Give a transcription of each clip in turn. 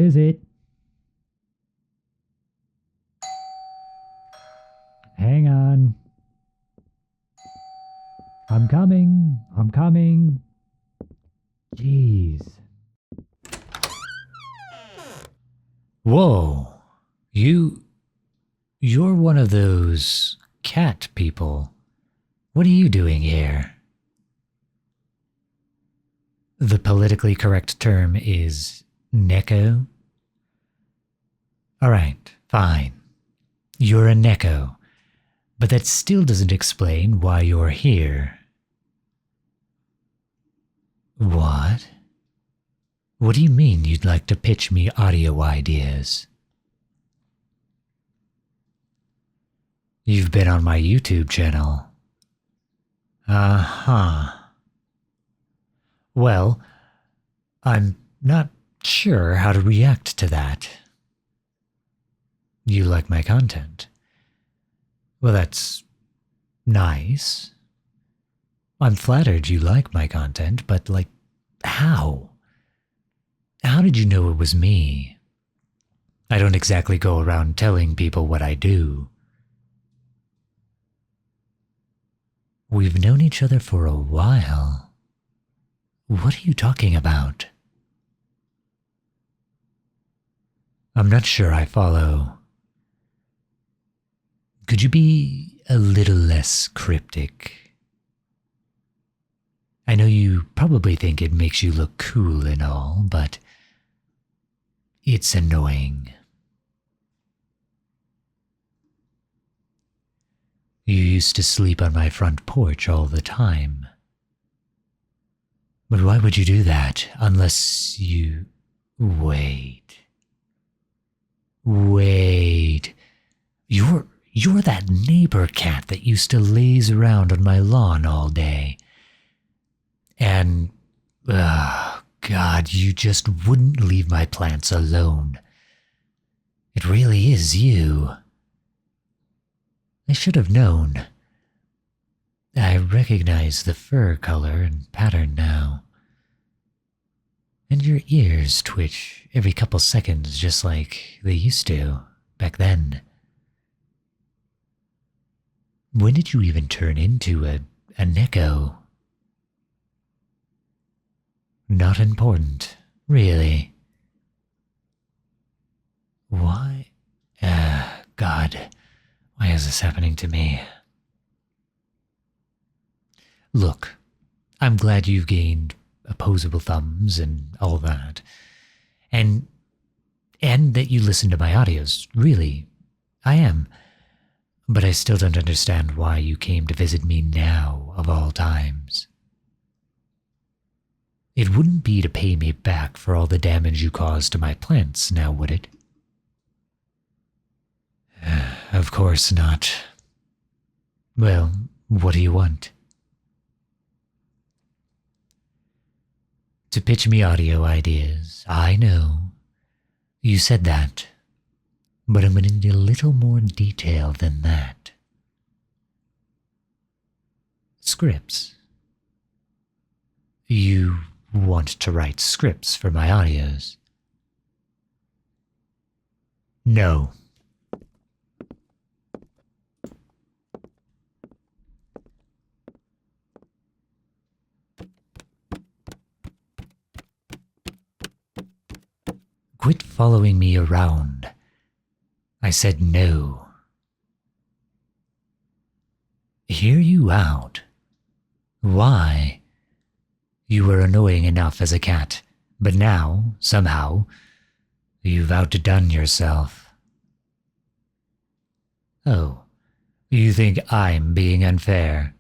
is it? Hang on. I'm coming. I'm coming. Jeez. Whoa. You're one of those cat people. What are you doing here? The politically correct term is Neko. Alright, fine. You're a Neko, but that still doesn't explain why you're here. What? What do you mean you'd like to pitch me audio ideas? You've been on my YouTube channel. Uh-huh. Well, I'm not sure how to react to that. You like my content? Well, that's nice. I'm flattered you like my content, but how? How did you know it was me? I don't exactly go around telling people what I do. We've known each other for a while. What are you talking about? I'm not sure I follow. Could you be a little less cryptic? I know you probably think it makes you look cool and all, but it's annoying. You used to sleep on my front porch all the time. But why would you do that unless you... Wait. You're that neighbor cat that used to laze around on my lawn all day. And, God, you just wouldn't leave my plants alone. It really is you. I should have known. I recognize the fur color and pattern now. And your ears twitch every couple seconds just like they used to back then. When did you even turn into a Neko? Not important, really. Why? God, why is this happening to me? Look, I'm glad you've gained opposable thumbs and all that. And that you listen to my audios, really. I am. But I still don't understand why you came to visit me now, of all times. It wouldn't be to pay me back for all the damage you caused to my plants, now would it? Of course not. Well, what do you want? To pitch me audio ideas, I know. You said that. But I'm going to need a little more detail than that. Scripts. You want to write scripts for my audios? No. Quit following me around. I said no. Hear you out. Why? You were annoying enough as a cat, but now, somehow, you've outdone yourself. Oh, you think I'm being unfair?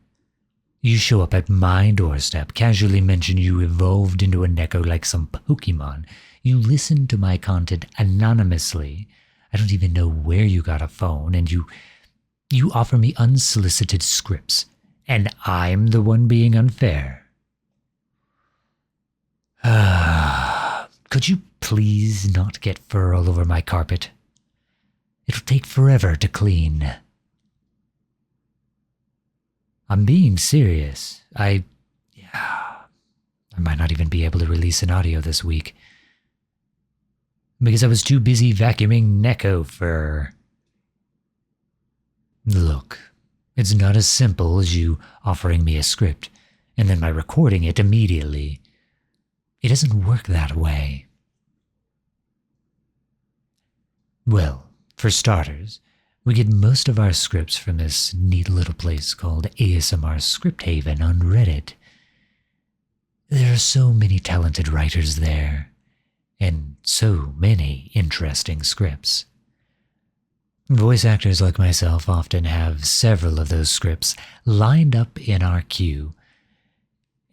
You show up at my doorstep, casually mention you evolved into a Neko like some Pokemon. You listen to my content anonymously. I don't even know where you got a phone, and you offer me unsolicited scripts, and I'm the one being unfair. Could you please not get fur all over my carpet? It'll take forever to clean. I'm being serious. I might not even be able to release an audio this week. because I was too busy vacuuming Neko fur. Look, it's not as simple as you offering me a script and then my recording it immediately. It doesn't work that way. Well, for starters, we get most of our scripts from this neat little place called ASMRscriptHaven on Reddit. There are so many talented writers there, and so many interesting scripts. Voice actors like myself often have several of those scripts lined up in our queue,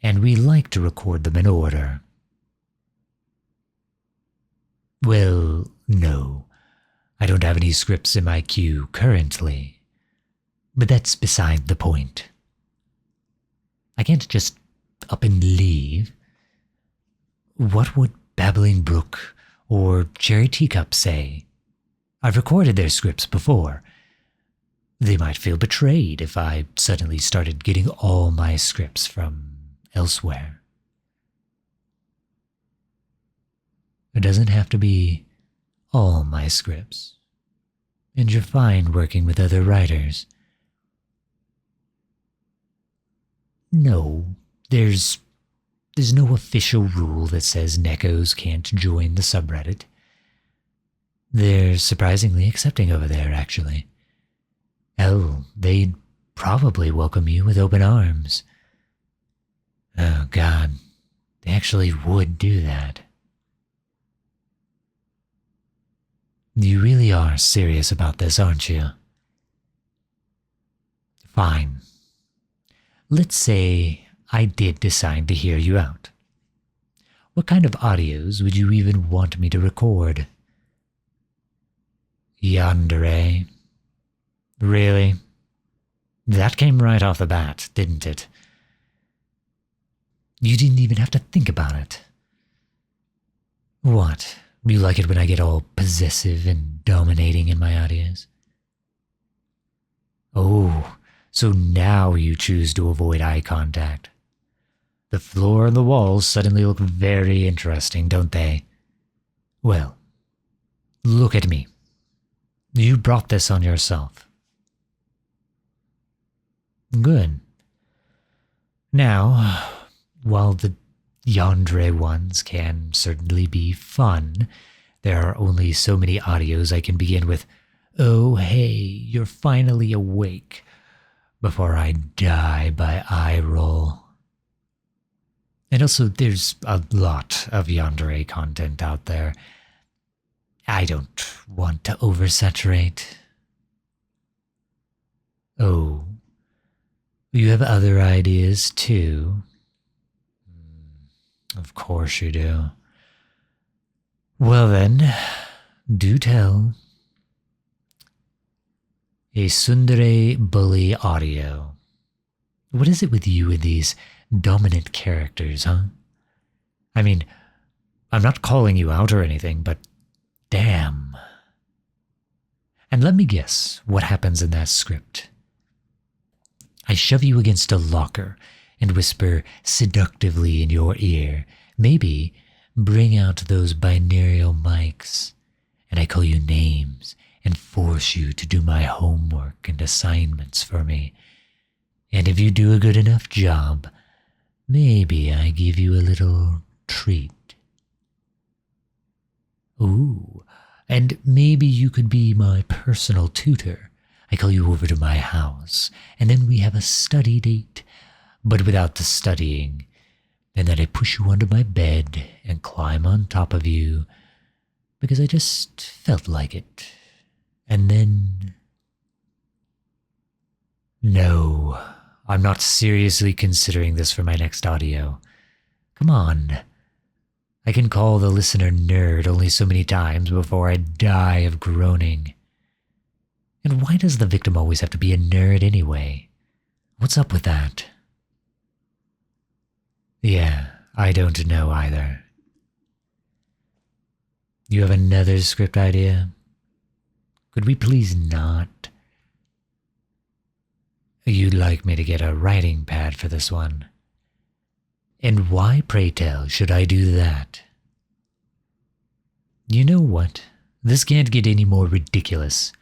and we like to record them in order. Well, no, I don't have any scripts in my queue currently, but that's beside the point. I can't just up and leave. What would Babbling Brook or Cherry Teacup say? I've recorded their scripts before. They might feel betrayed if I suddenly started getting all my scripts from elsewhere. It doesn't have to be all my scripts, and you're fine working with other writers. No, there's no official rule that says Nekos can't join the subreddit. They're surprisingly accepting over there, actually. Oh, they'd probably welcome you with open arms. Oh, God, they actually would do that. You really are serious about this, aren't you? Fine. Let's say I did decide to hear you out. What kind of audios would you even want me to record? Tsundere. Really? That came right off the bat, didn't it? You didn't even have to think about it. What? You like it when I get all possessive and dominating in my audios? Oh, so now you choose to avoid eye contact. The floor and the walls suddenly look very interesting, don't they? Well, look at me. You brought this on yourself. Good. Now, while the Tsundere ones can certainly be fun, there are only so many audios I can begin with, "Oh hey, you're finally awake," before I die by eye roll. And also, there's a lot of Tsundere content out there. I don't want to oversaturate. Oh, you have other ideas too? Of course you do. Well then, do tell. A tsundere bully audio. What is it with you and these dominant characters, huh? I mean, I'm not calling you out or anything, but damn. And let me guess what happens in that script. I shove you against a locker and whisper seductively in your ear, maybe bring out those binaural mics, and I call you names and force you to do my homework and assignments for me. And if you do a good enough job, maybe I give you a little treat. Ooh, and maybe you could be my personal tutor. I call you over to my house, and then we have a study date, but without the studying. And then I push you under my bed and climb on top of you, because I just felt like it. And then... No, I'm not seriously considering this for my next audio. Come on. I can call the listener nerd only so many times before I die of groaning. And why does the victim always have to be a nerd anyway? What's up with that? Yeah, I don't know either. You have another script idea? Could we please not? You'd like me to get a writing pad for this one. And why, pray tell, should I do that? You know what? This can't get any more ridiculous.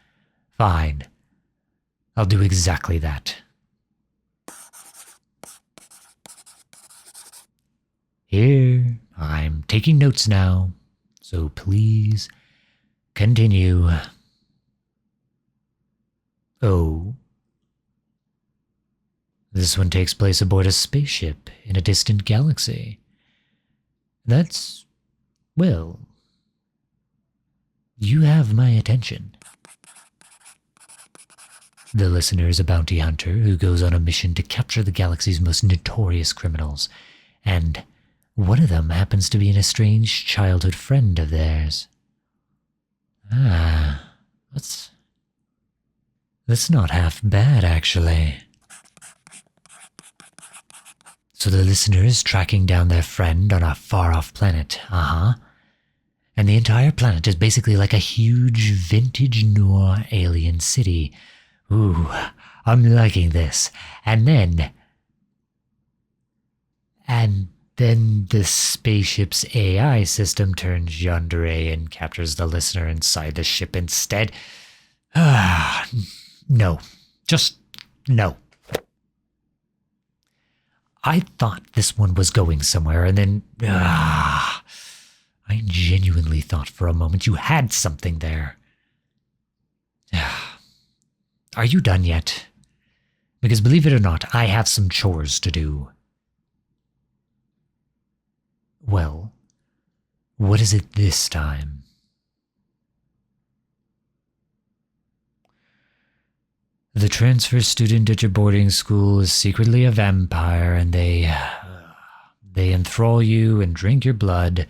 Fine. I'll do exactly that. Here, I'm taking notes now, so please continue. Oh. This one takes place aboard a spaceship in a distant galaxy. That's, well, you have my attention. The listener is a bounty hunter who goes on a mission to capture the galaxy's most notorious criminals, and one of them happens to be an estranged childhood friend of theirs. That's not half bad, actually. So the listener is tracking down their friend on a far-off planet, And the entire planet is basically like a huge vintage noir alien city. Ooh, I'm liking this. And then the spaceship's AI system turns tsundere and captures the listener inside the ship instead. No. Just no. I thought this one was going somewhere, and then I genuinely thought for a moment you had something there. Are you done yet? Because believe it or not, I have some chores to do. Well, what is it this time? The transfer student at your boarding school is secretly a vampire, and they enthrall you and drink your blood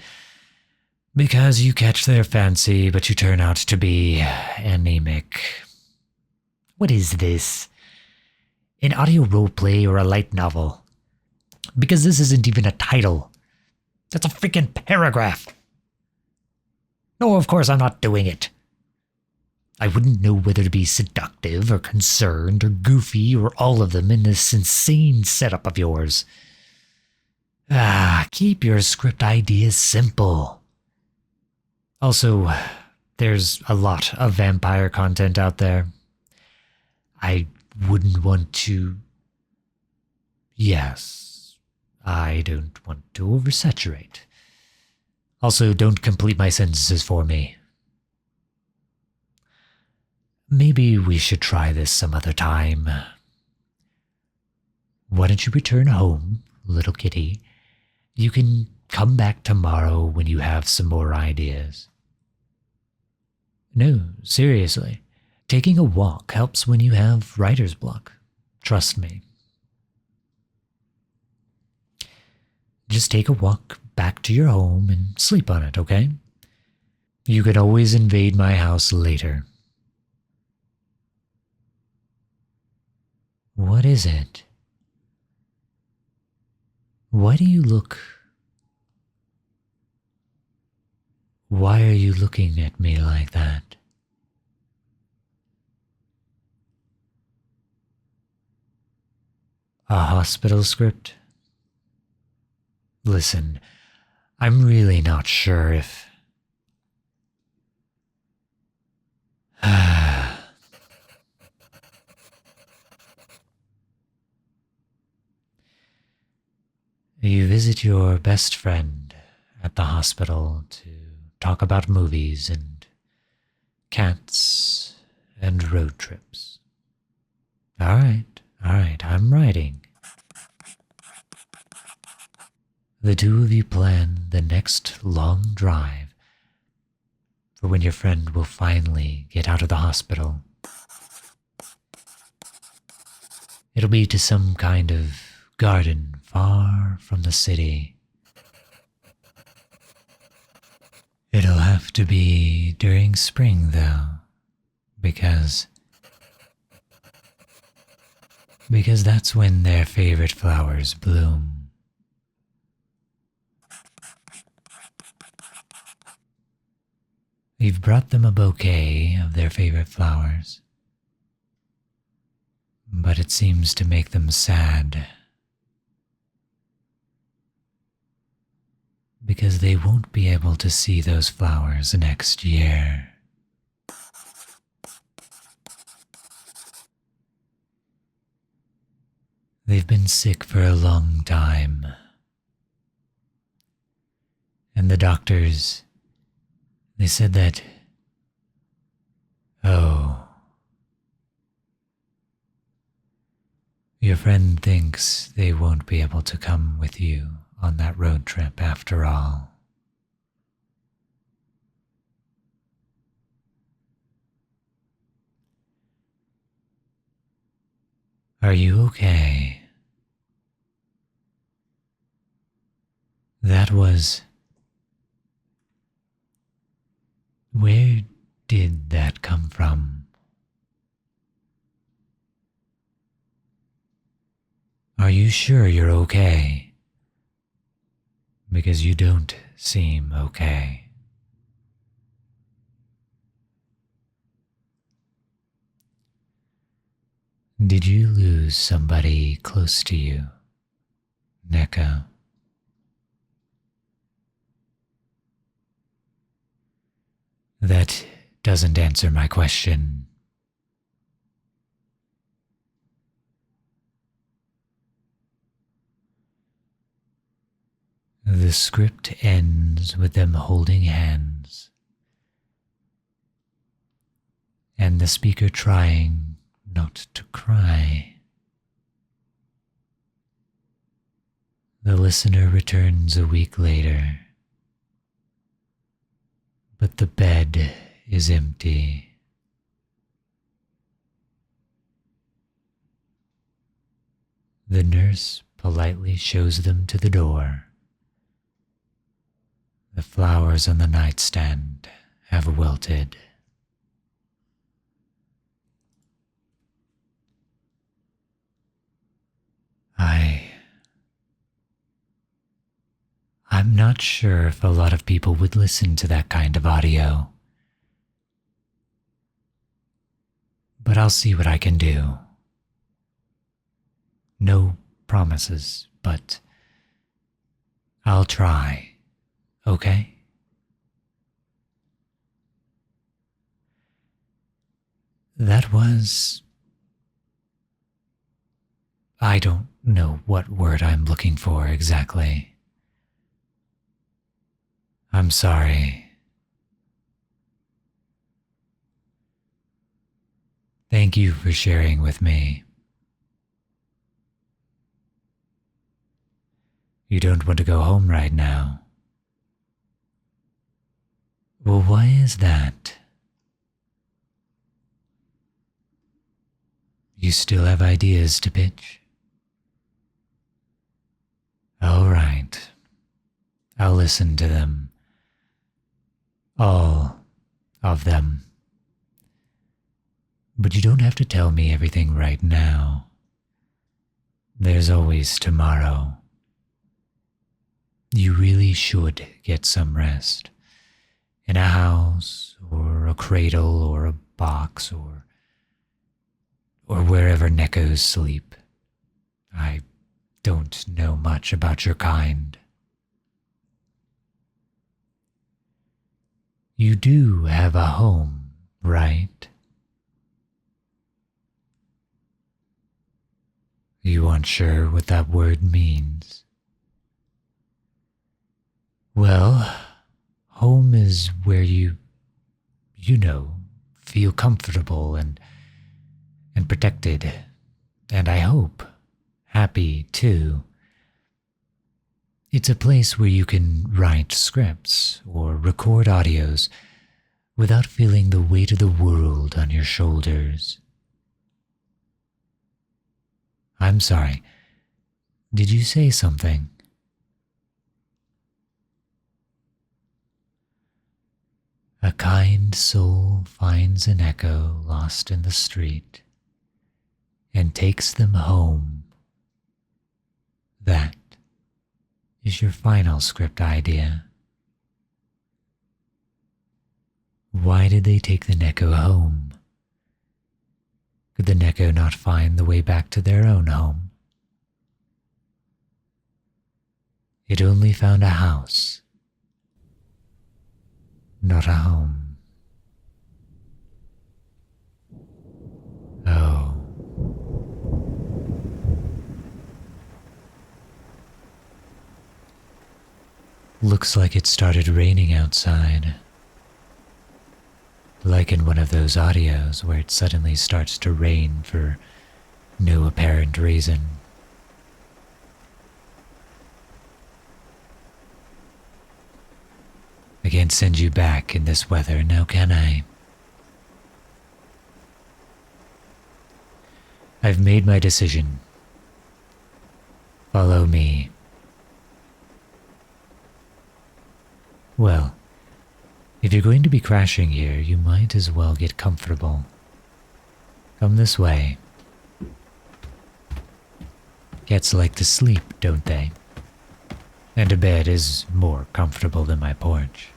because you catch their fancy, but you turn out to be anemic. What is this? An audio roleplay or a light novel? Because this isn't even a title. That's a freaking paragraph. No, of course I'm not doing it. I wouldn't know whether to be seductive or concerned or goofy or all of them in this insane setup of yours. Keep your script ideas simple. Also, there's a lot of vampire content out there. I wouldn't want to... Yes, I don't want to oversaturate. Also, don't complete my sentences for me. Maybe we should try this some other time. Why don't you return home, little kitty? You can come back tomorrow when you have some more ideas. No, seriously. Taking a walk helps when you have writer's block. Trust me. Just take a walk back to your home and sleep on it, okay? You can always invade my house later. What is it? Why are you looking at me like that? A hospital script? Listen, I'm really not sure if... You visit your best friend at the hospital to talk about movies and cats and road trips. All right, I'm writing. The two of you plan the next long drive for when your friend will finally get out of the hospital. It'll be to some kind of garden far from the city. It'll have to be during spring, though, because that's when their favorite flowers bloom. We've brought them a bouquet of their favorite flowers, but it seems to make them sad because they won't be able to see those flowers next year. They've been sick for a long time, and the doctors, they said that, your friend thinks they won't be able to come with you on that road trip after all. Are you okay? That was... Where did that come from? Are you sure you're okay? Because you don't seem okay. Did you lose somebody close to you, Neko? That doesn't answer my question. The script ends with them holding hands, and the speaker trying not to cry. The listener returns a week later, but the bed is empty. The nurse politely shows them to the door. The flowers on the nightstand have wilted. I'm not sure if a lot of people would listen to that kind of audio. But I'll see what I can do. No promises, but I'll try, okay? That was... I don't know what word I'm looking for exactly. I'm sorry. Thank you for sharing with me. You don't want to go home right now. Well, why is that? You still have ideas to pitch? All right. I'll listen to them. All of them. But you don't have to tell me everything right now. There's always tomorrow. You really should get some rest. In a house, or a cradle, or a box, or wherever Nekos sleep. I don't know much about your kind. You do have a home, right? You aren't sure what that word means. Well, home is where you feel comfortable and protected, and I hope happy too. It's a place where you can write scripts or record audios without feeling the weight of the world on your shoulders. I'm sorry, did you say something? A kind soul finds an echo lost in the street and takes them home. That is your final script idea. Why did they take the Neko home? Could the Neko not find the way back to their own home? It only found a house Not a home. Oh. Looks like it started raining outside. Like in one of those audios where it suddenly starts to rain for no apparent reason. I can't send you back in this weather, now can I? I've made my decision. Follow me. Well, if you're going to be crashing here, you might as well get comfortable. Come this way. Cats like to sleep, don't they? And a bed is more comfortable than my porch.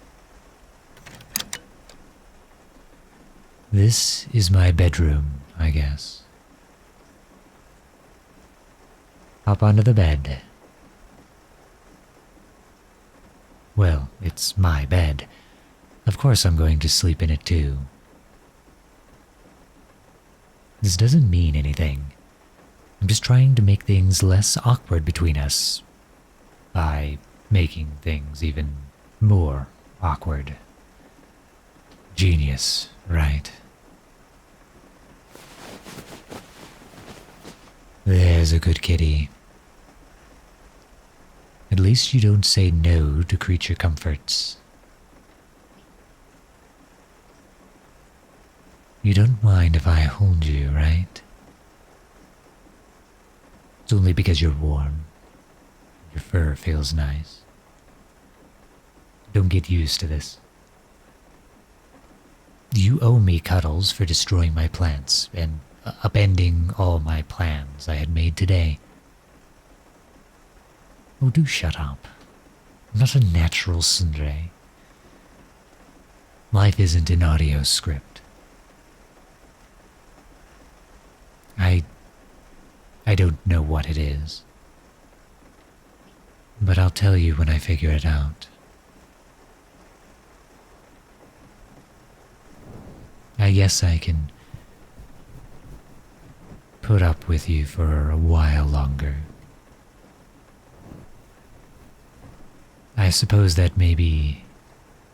This is my bedroom, I guess. Hop onto the bed. Well, it's my bed. Of course I'm going to sleep in it too. This doesn't mean anything. I'm just trying to make things less awkward between us by making things even more awkward. Genius, right? There's a good kitty. At least you don't say no to creature comforts. You don't mind if I hold you, right? It's only because you're warm. Your fur feels nice. Don't get used to this. You owe me cuddles for destroying my plants and upending all my plans I had made today. Oh, do shut up. I'm not a natural tsundere. Life isn't an audio script. I don't know what it is. But I'll tell you when I figure it out. I guess I can put up with you for a while longer. I suppose that maybe,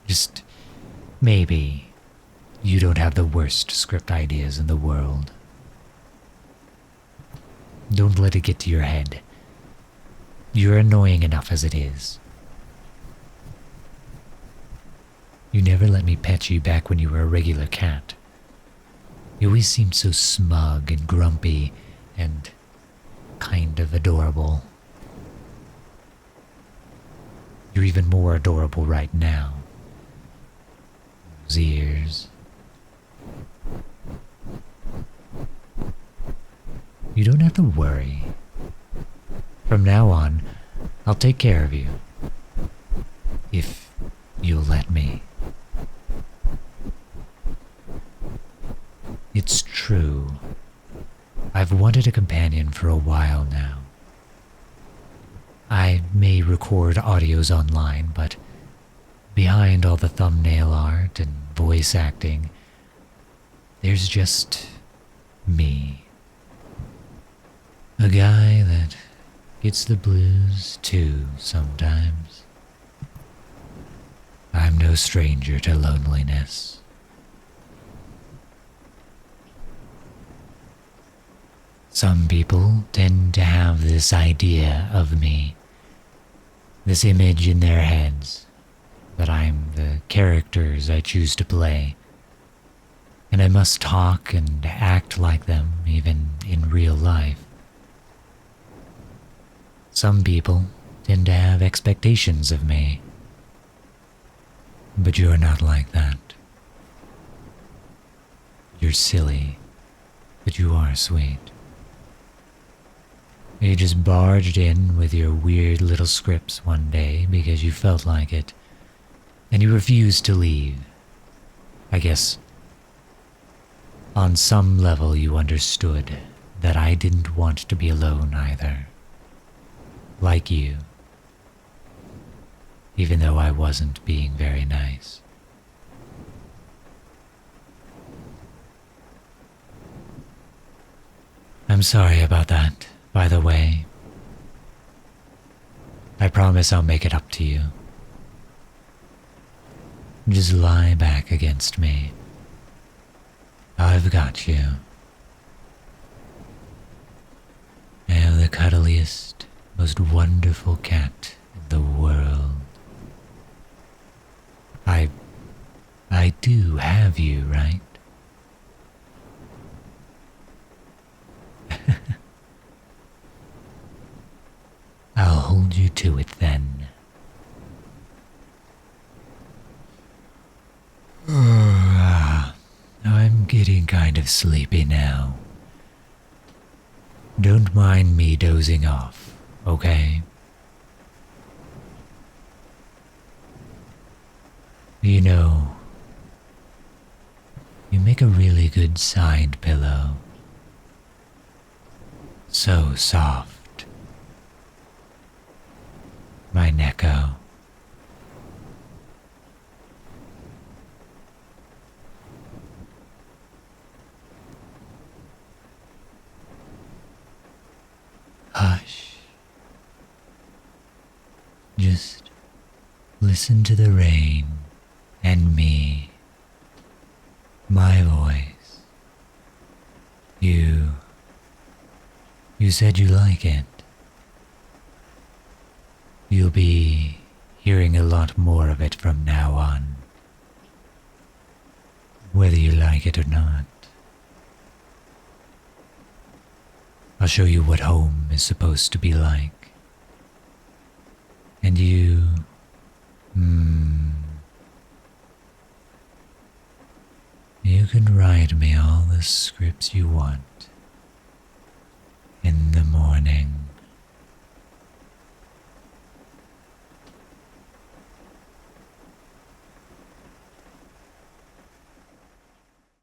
just maybe, you don't have the worst script ideas in the world. Don't let it get to your head. You're annoying enough as it is. You never let me pet you back when you were a regular cat. You always seemed so smug and grumpy and kind of adorable. You're even more adorable right now. Those ears. You don't have to worry. From now on, I'll take care of you. If you'll let me. It's true. I've wanted a companion for a while now. I may record audios online, but behind all the thumbnail art and voice acting, there's just me. A guy that gets the blues too sometimes. I'm no stranger to loneliness. Some people tend to have this idea of me, this image in their heads, that I'm the characters I choose to play, and I must talk and act like them even in real life. Some people tend to have expectations of me, but you're not like that. You're silly, but you are sweet. You just barged in with your weird little scripts one day because you felt like it, and you refused to leave. I guess on some level you understood that I didn't want to be alone either. Like you. Even though I wasn't being very nice. I'm sorry about that, by the way. I promise I'll make it up to you. Just lie back against me. I've got you. I am the cuddliest, most wonderful cat in the world. I do have you, right? I'll hold you to it then. I'm getting kind of sleepy now. Don't mind me dozing off, okay? You know, you make a really good side pillow. So soft. My Neko. Hush. Just listen to the rain and me. My voice. You said you like it. You'll be hearing a lot more of it from now on. Whether you like it or not. I'll show you what home is supposed to be like. And you can write me all the scripts you want in the morning.